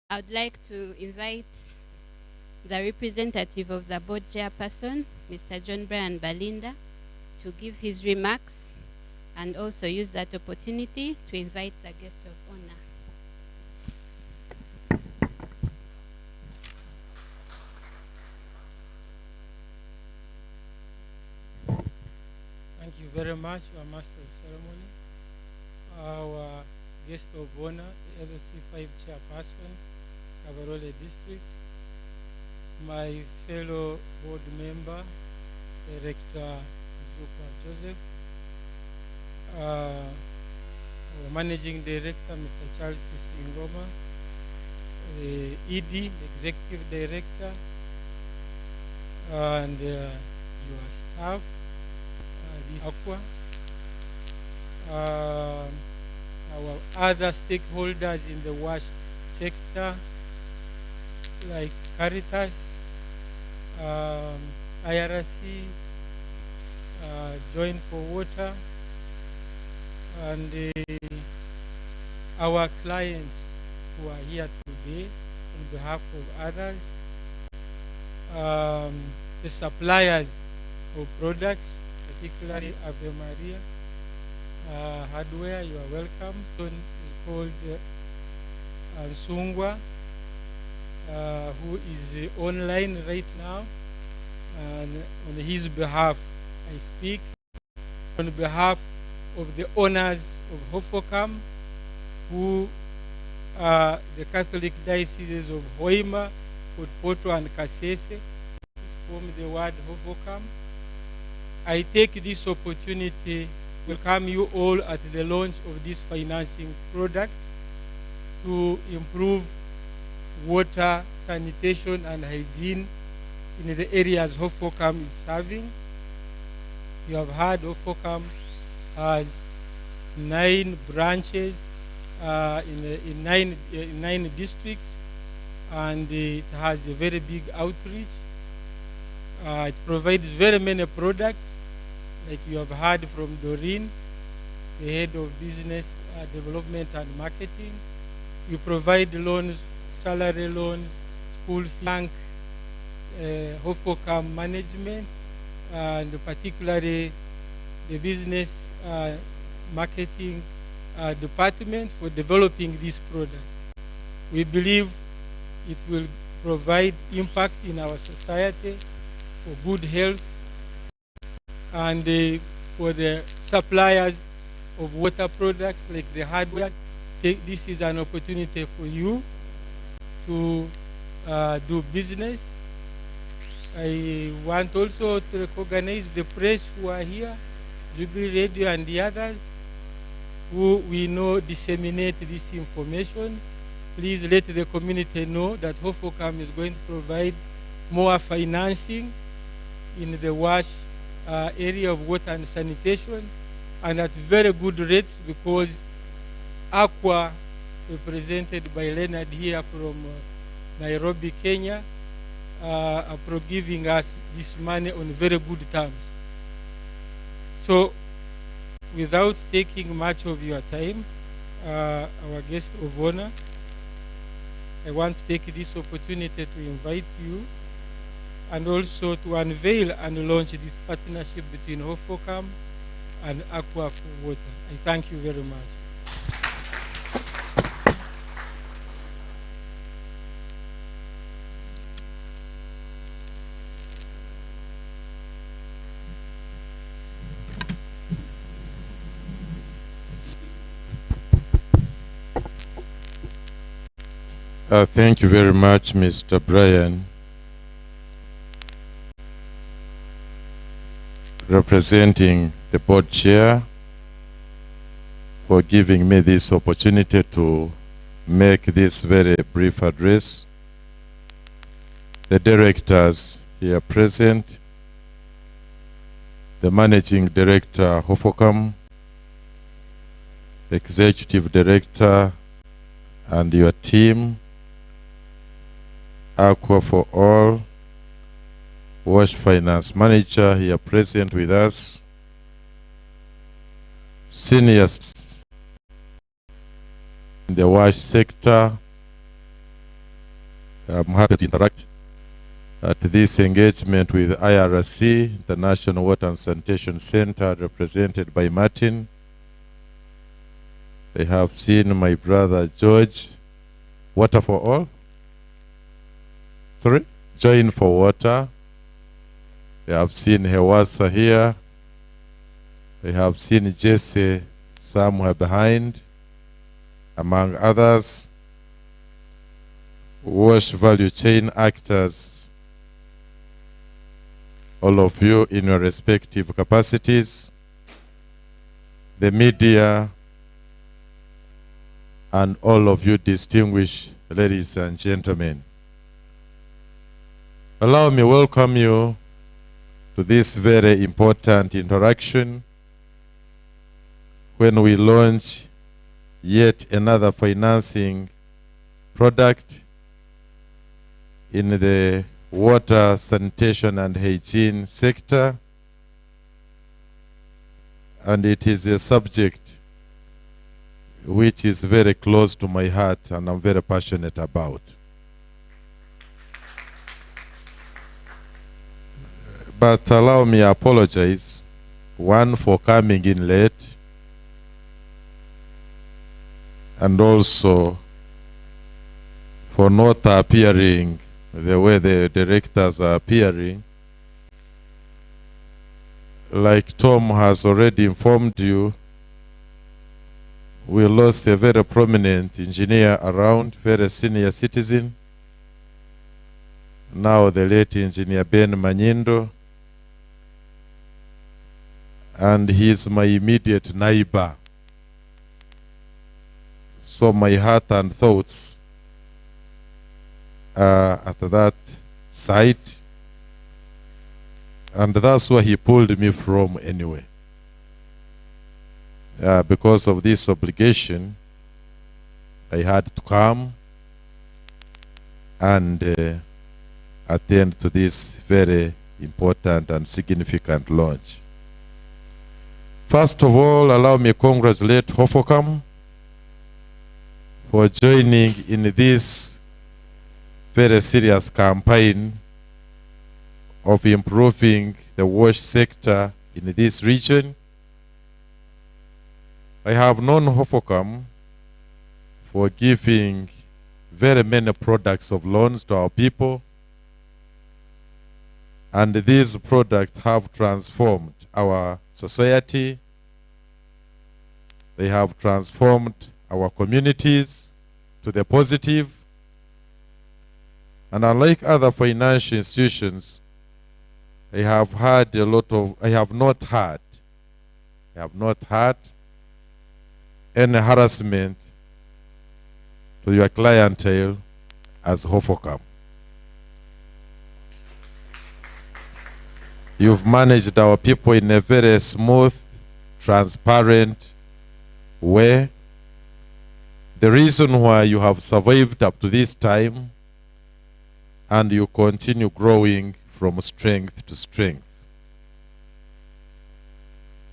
I would like to invite the representative of the board chairperson, Mr. John Brian Balinda, to give his remarks and also use that opportunity to invite the guest of honor. Thank you very much, our Master of Ceremony, our guest of honor, the LOC 5 chairperson, Kabarole District, my fellow board member, Director Zuka Joseph, our Managing Director, Mr. Charles Singoma, the ED, the Executive Director, and your staff, this Aqua, our other stakeholders in the wash sector, like Caritas, IRC, Join for Water, and our clients who are here today on behalf of others, the suppliers of products, particularly Ave Maria Hardware, you are welcome. It's called Sungwa, who is online right now, and on his behalf I speak. On behalf of the owners of Hofokam, who are the Catholic dioceses of Hoima, Poto, and Kasese, which form the word Hofokam, I take this opportunity to welcome you all at the launch of this financing product to improve water, sanitation, and hygiene in the areas Hofokam is serving. You have heard Hofokam has 9 branches in nine districts, and it has a very big outreach. It provides very many products, like you have heard from Doreen, the head of business development and marketing. You provide loans, salary loans, school fee, bank, Hofokam management, and particularly the business marketing department for developing this product. We believe it will provide impact in our society for good health, and for the suppliers of water products like the hardware. This is an opportunity for you to do business. I want also to recognize the press who are here, Jubilee Radio and the others, who we know disseminate this information. Please let the community know that Hofokam is going to provide more financing in the wash area of water and sanitation, and at very good rates, because Aqua, represented by Leonard here from Nairobi, Kenya, are giving us this money on very good terms. So, without taking much of your time, our guest of honor, I want to take this opportunity to invite you and also to unveil and launch this partnership between Hofokam and Aqua for Water. I thank you very much. Thank you very much, Mr. Brian, representing the board chair, for giving me this opportunity to make this very brief address. The directors here present, the managing director Hofokam, the executive director and your team, Aqua for All, Wash Finance Manager here present with us, seniors in the wash sector, I'm happy to interact at this engagement with IRC, the National Water and Sanitation Center, represented by Martin. I have seen my brother George, Water for All. Sorry? Join for Water. I have seen Hewasa here. I have seen Jesse somewhere behind, among others. Wash value chain actors, all of you in your respective capacities, the media, and all of you distinguished ladies and gentlemen. Allow me to welcome you to this very important interaction when we launch yet another financing product in the water, sanitation, and hygiene sector. And it is a subject which is very close to my heart and I'm very passionate about. But allow me to apologize, one, for coming in late, and also for not appearing the way the directors are appearing. Like Tom has already informed you, we lost a very prominent engineer around, very senior citizen. Now the late engineer Ben Manyindo, and he is my immediate neighbor. So my heart and thoughts at that site, and that's where he pulled me from anyway. Because of this obligation, I had to come and attend to this very important and significant launch. First of all, allow me to congratulate Hofokam for joining in this very serious campaign of improving the wash sector in this region. I have known Hofokam for giving very many products of loans to our people, and these products have transformed our society. They have transformed our communities to the positive. And unlike other financial institutions, I have not had any harassment to your clientele as Hofokam. You've managed our people in a very smooth, transparent way. The reason why you have survived up to this time and you continue growing from strength to strength.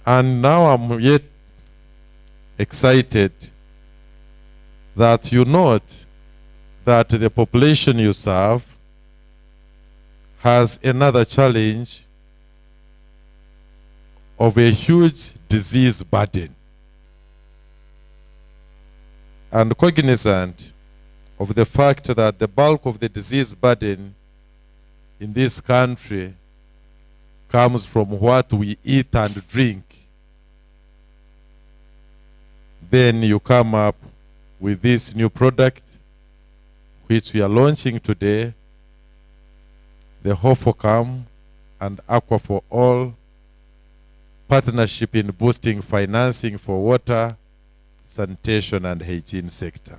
And now I'm yet excited that you note that the population you serve has another challenge of a huge disease burden. And cognizant of the fact that the bulk of the disease burden in this country comes from what we eat and drink, then you come up with this new product which we are launching today, the Hofokam and Aqua for All partnership in boosting financing for water, sanitation, and hygiene sector.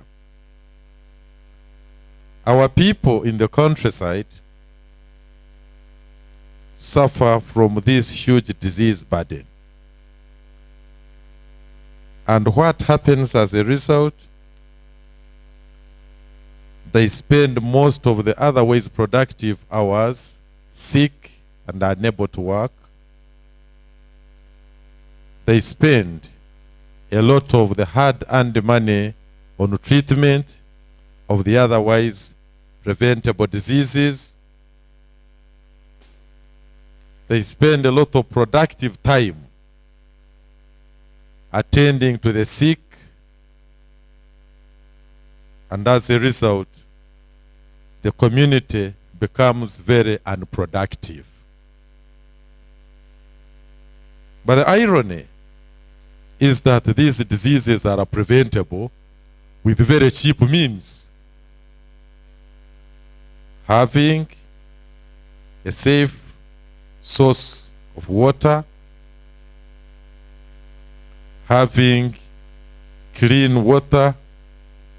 Our people in the countryside suffer from this huge disease burden. And what happens as a result? They spend most of the otherwise productive hours sick and unable to work. They spend a lot of the hard-earned money on treatment of the otherwise preventable diseases. They spend a lot of productive time attending to the sick, and as a result, the community becomes very unproductive. But the irony is that these diseases are preventable with very cheap means. Having a safe source of water, having clean water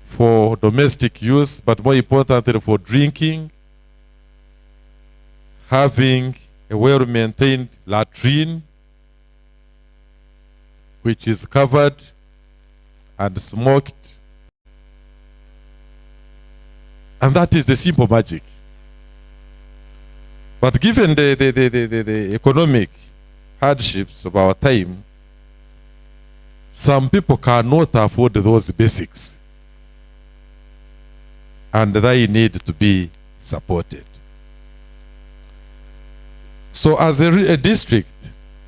for domestic use, but more importantly for drinking, having a well-maintained latrine which is covered and smoked. And that is the simple magic. But given the economic hardships of our time, some people cannot afford those basics, and they need to be supported. So as a district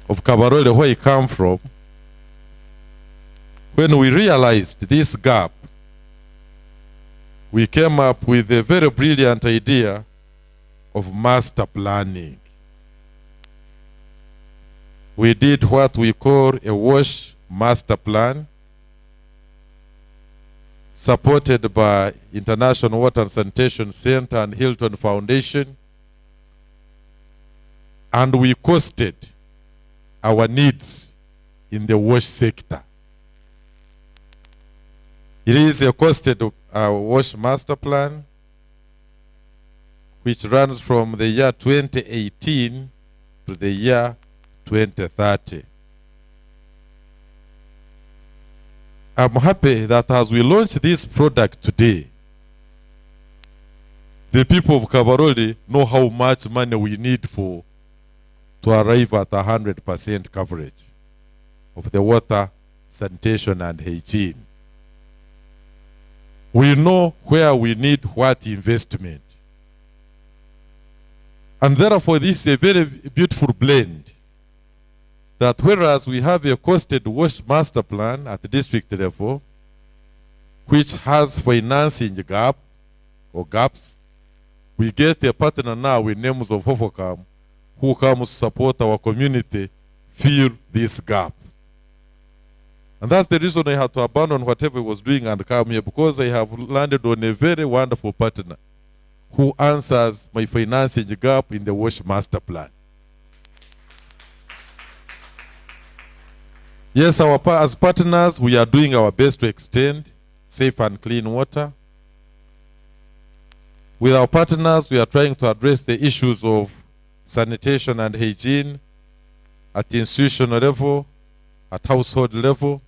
of Kabarole, where I come from, when we realized this gap, we came up with a very brilliant idea of master planning. We did what we call a WASH master plan, supported by International Water and Sanitation Center and Hilton Foundation, and we costed our needs in the WASH sector. It is a costed WASH master plan which runs from the year 2018 to the year 2030. I'm happy that as we launch this product today, the people of Kabarole know how much money we need to arrive at 100% coverage of the water, sanitation, and hygiene. We know where we need what investment. And therefore, this is a very beautiful blend, that whereas we have a costed WASH master plan at the district level, which has financing gap or gaps, we get a partner now with names of Hofokam who comes to support our community fill this gap. And that's the reason I had to abandon whatever I was doing and come here, because I have landed on a very wonderful partner who answers my financing gap in the WASH master plan. Yes, as partners, we are doing our best to extend safe and clean water. With our partners, we are trying to address the issues of sanitation and hygiene at institutional level, at household level.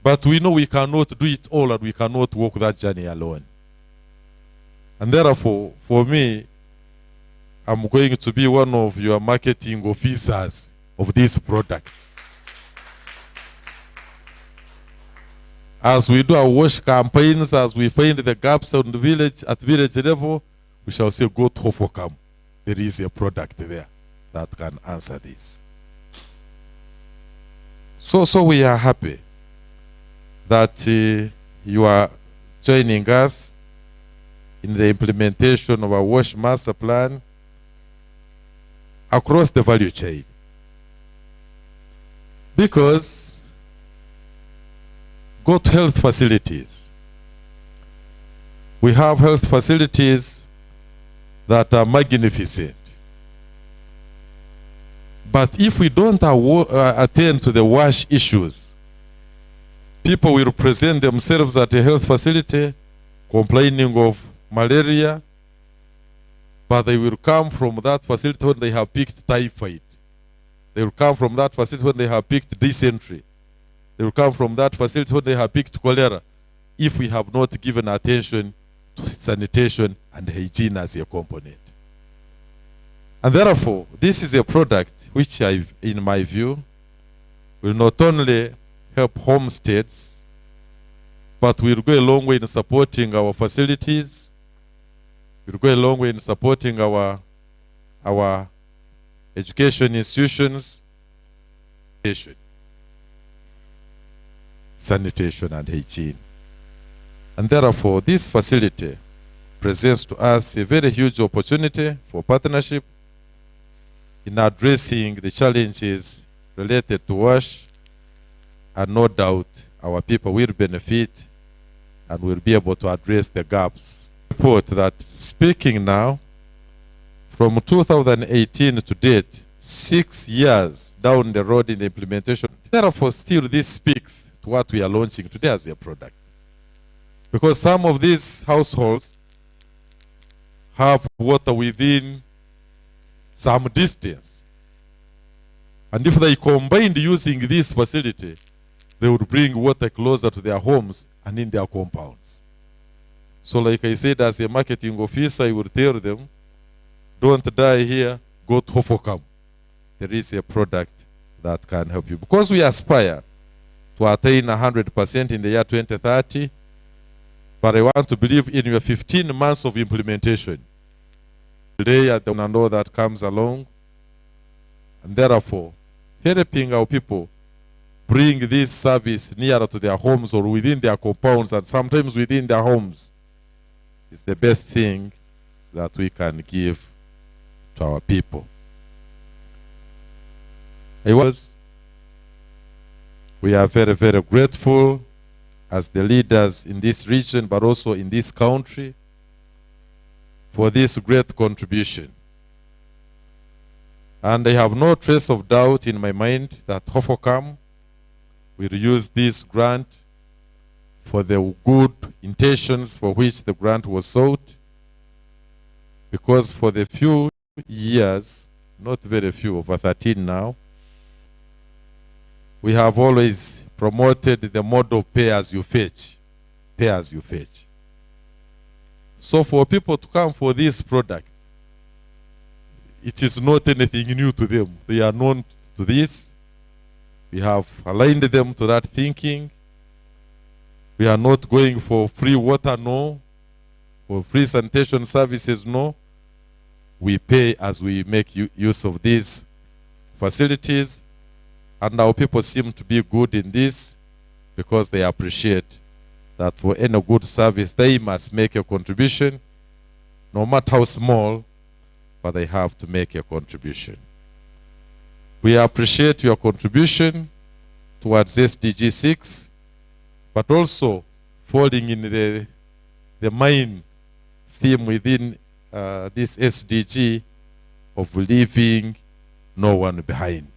But we know we cannot do it all, and we cannot walk that journey alone. And therefore, for me, I'm going to be one of your marketing officers of this product. As we do our WASH campaigns, as we find the gaps on the village, at village level, we shall say, go to Hofokam. There is a product there that can answer this. So we are happy that you are joining us in the implementation of our WASH master plan across the value chain. Because got health facilities. We have health facilities that are magnificent. But if we don't attend to the WASH issues, people will present themselves at a health facility complaining of malaria, but they will come from that facility when they have picked typhoid. They will come from that facility when they have picked dysentery. They will come from that facility when they have picked cholera, if we have not given attention to sanitation and hygiene as a component. And therefore, this is a product which, in my view, will not only help homesteads, but will go a long way in supporting our facilities will go a long way in supporting our education institutions, sanitation and hygiene. And therefore, this facility presents to us a very huge opportunity for partnership in addressing the challenges related to wash, and no doubt our people will benefit and will be able to address the gaps. Report that speaking now, from 2018 to date, 6 years down the road in the implementation, therefore still this speaks to what we are launching today as a product. Because some of these households have water within some distance. And if they combined using this facility, they would bring water closer to their homes and in their compounds. So like I said, as a marketing officer, I would tell them, don't die here, go to Hofokam. There is a product that can help you. Because we aspire to attain 100% in the year 2030, but I want to believe in your 15 months of implementation. Today, and all that comes along, and therefore, helping our people bring this service nearer to their homes or within their compounds and sometimes within their homes is the best thing that we can give to our people. We are very, very grateful as the leaders in this region, but also in this country, for this great contribution. And I have no trace of doubt in my mind that Hofokam will use this grant for the good intentions for which the grant was sought, because for the few years, not very few, over 13 now, we have always promoted the model pay as you fetch. Pay as you fetch. So for people to come for this product, it is not anything new to them. They are known to this. We have aligned them to that thinking. We are not going for free water, no. For free sanitation services, no. We pay as we make use of these facilities. And our people seem to be good in this because they appreciate that for any good service, they must make a contribution, no matter how small, but they have to make a contribution. We appreciate your contribution towards SDG 6, but also falling in the main theme within this SDG of leaving no one behind.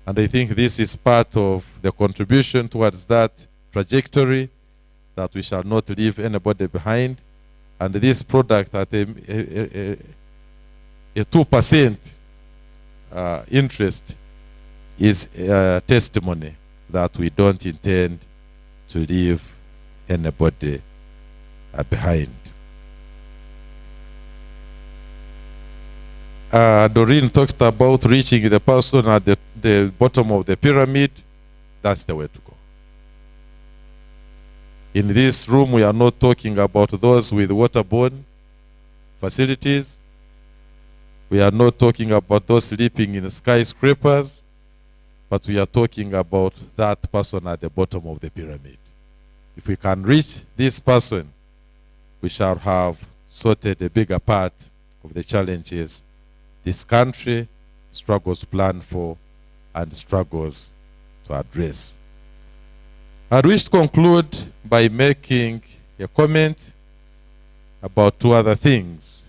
And I think this is part of the contribution towards that trajectory, that we shall not leave anybody behind. And this product at a 2% interest is a testimony that we don't intend to leave anybody behind. Doreen talked about reaching the person at the bottom of the pyramid. That's the way to go. In this room, we are not talking about those with waterborne facilities. We are not talking about those sleeping in skyscrapers, but we are talking about that person at the bottom of the pyramid. If we can reach this person, we shall have sorted a bigger part of the challenges this country struggles to plan for and struggles to address. I wish to conclude by making a comment about two other things.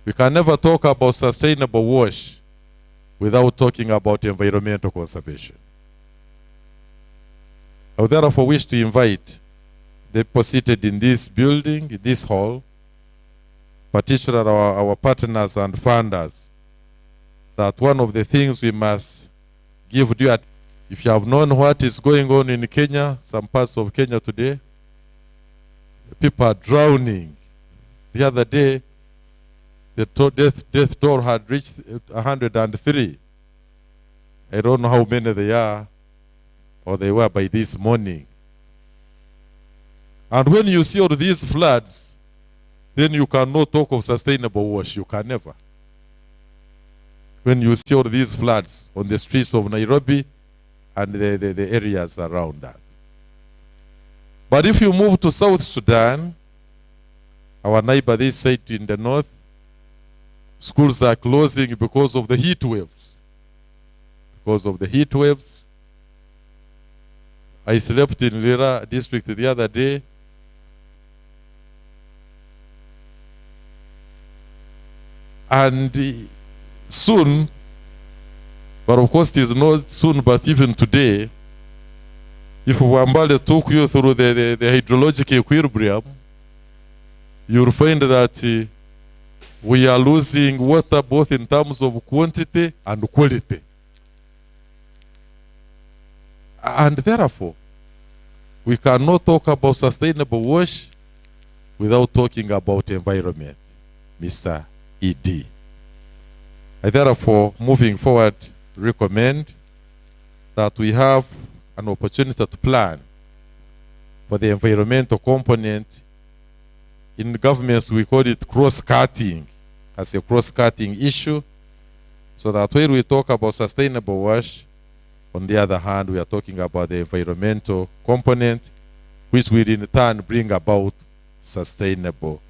We can never talk about sustainable wash without talking about environmental conservation. I would therefore wish to invite the people seated in this building, in this hall, particularly our partners and funders, that one of the things we must give due attention. If you have known what is going on in Kenya, some parts of Kenya today, people are drowning. The other day, the death toll had reached 103. I don't know how many they are, or they were by this morning. And when you see all these floods, then you cannot talk of sustainable wash. You can never. When you see all these floods on the streets of Nairobi and the areas around that. But if you move to South Sudan, our neighbor this side in the north, schools are closing because of the heat waves. Because of the heat waves. I slept in Lira district the other day. And soon, but of course it is not soon, but even today, if Wambale took you through the hydrologic equilibrium, you'll find that we are losing water both in terms of quantity and quality. And therefore, we cannot talk about sustainable wash without talking about environment, Mr. ED. I therefore, moving forward, recommend that we have an opportunity to plan for the environmental component. In governments, we call it cross-cutting, as a cross-cutting issue, so that when we talk about sustainable wash, on the other hand, we are talking about the environmental component, which will in turn bring about sustainable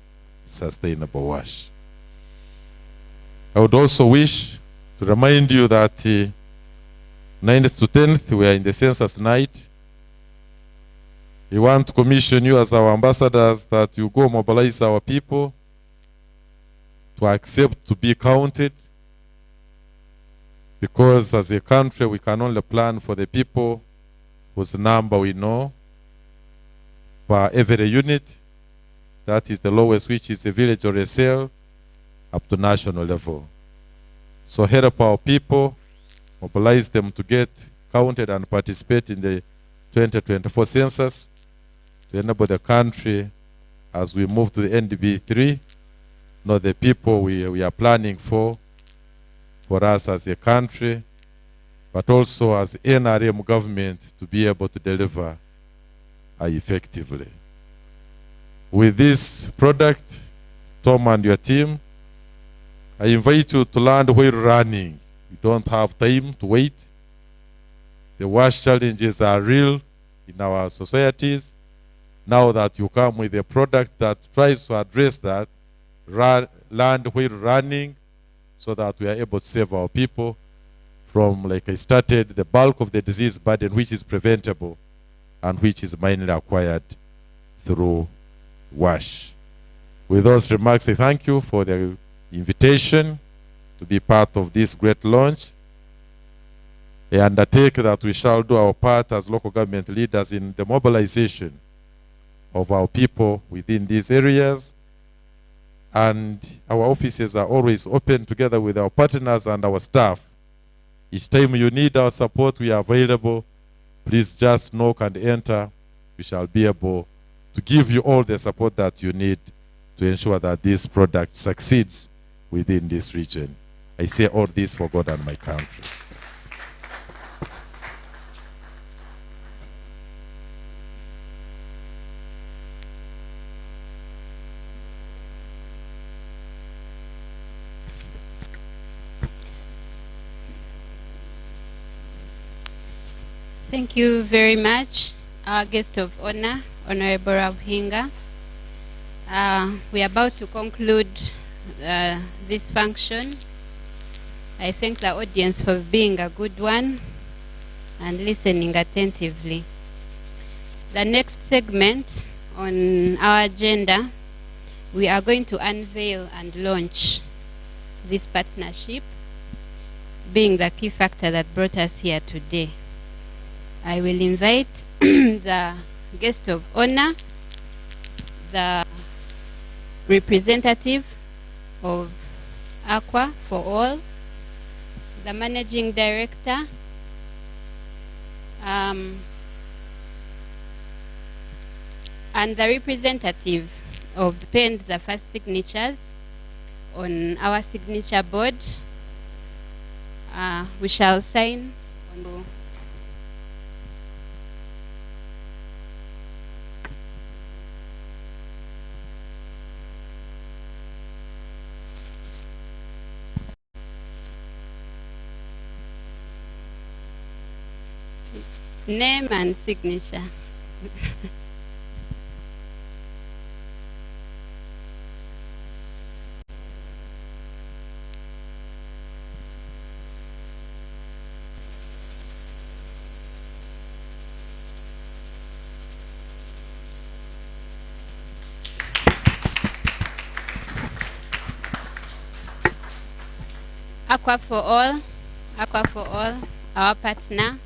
wash. I would also wish to remind you that 9th to 10th, we are in the census night. We want to commission you as our ambassadors that you go mobilize our people to accept to be counted. Because as a country, we can only plan for the people whose number we know per every unit. That is the lowest, which is a village or a cell, up to national level. So help our people, mobilize them to get counted and participate in the 2024 census to enable the country as we move to the NDB3, know the people we are planning for us as a country, but also as NRM government to be able to deliver effectively. With this product, Tom and your team, I invite you to land while running. You don't have time to wait. The wash challenges are real in our societies. Now that you come with a product that tries to address that, land while running, so that we are able to save our people from, like I started, the bulk of the disease burden, which is preventable and which is mainly acquired through wash. With those remarks, I thank you for the invitation to be part of this great launch. I undertake that we shall do our part as local government leaders in the mobilization of our people within these areas. And our offices are always open together with our partners and our staff. Each time you need our support, we are available. Please just knock and enter. We shall be able to give you all the support that you need to ensure that this product succeeds within this region. I say all this for God and my country. Thank you very much, our guest of honor, Honorable Ruhinga. We are about to conclude this function. I thank the audience for being a good one and listening attentively. The next segment on our agenda, we are going to unveil and launch this partnership, being the key factor that brought us here today. I will invite the guest of honor, the representative of Aqua for All, the managing director, and the representative of penned the first signatures on our signature board. We shall sign on Name and signature. Aqua for All, our partner.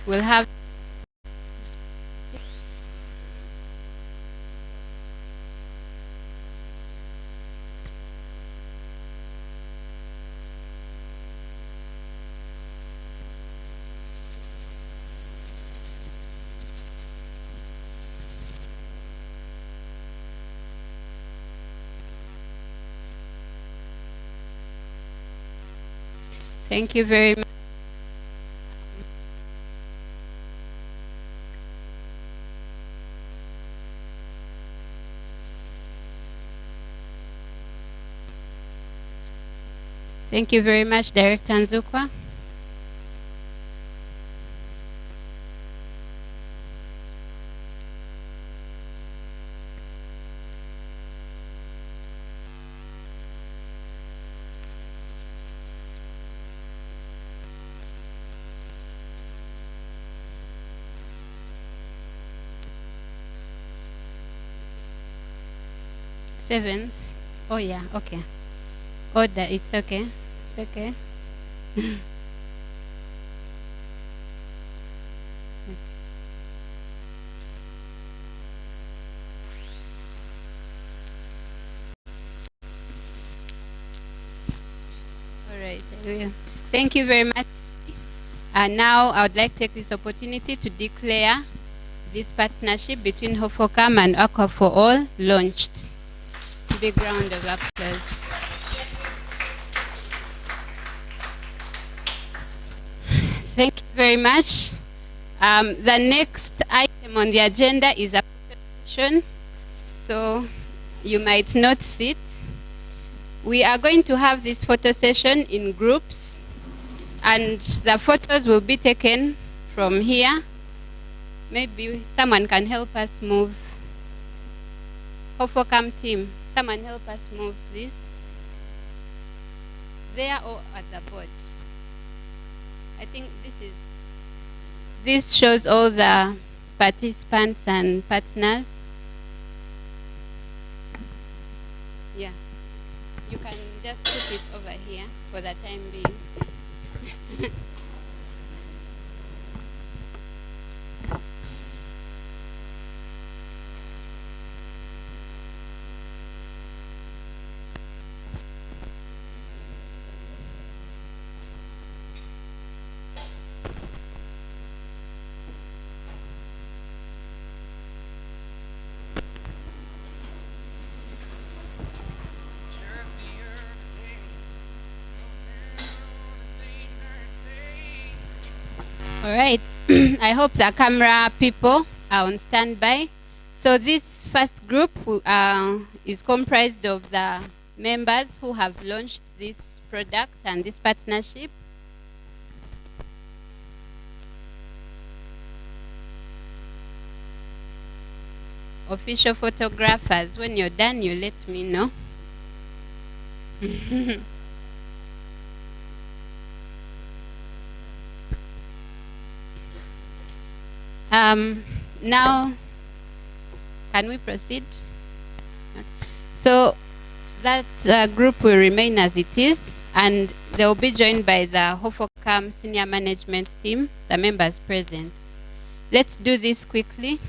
We'll have Thank you very much. Thank you very much, Director Nzukwa. Seven. Oh yeah, okay. Order, it's okay. It's okay. All right, I will. Thank you very much. And now I would like to take this opportunity to declare this partnership between Hofokam and Aqua for All launched. Big round of applause. Thank you very much. The next item on the agenda is a photo session, so you might not sit. We are going to have this photo session in groups, and the photos will be taken from here. Maybe someone can help us move. Hofokam team, someone help us move this. There or at the board. I think this shows all the participants and partners. Yeah, you can just put it over here for the time being. All right, I hope the camera people are on standby. So this first group is comprised of the members who have launched this product and this partnership. Official photographers, when you're done, you let me know. Now, can we proceed? Okay. So that group will remain as it is, and they will be joined by the Hofokam senior management team, the members present. Let's do this quickly.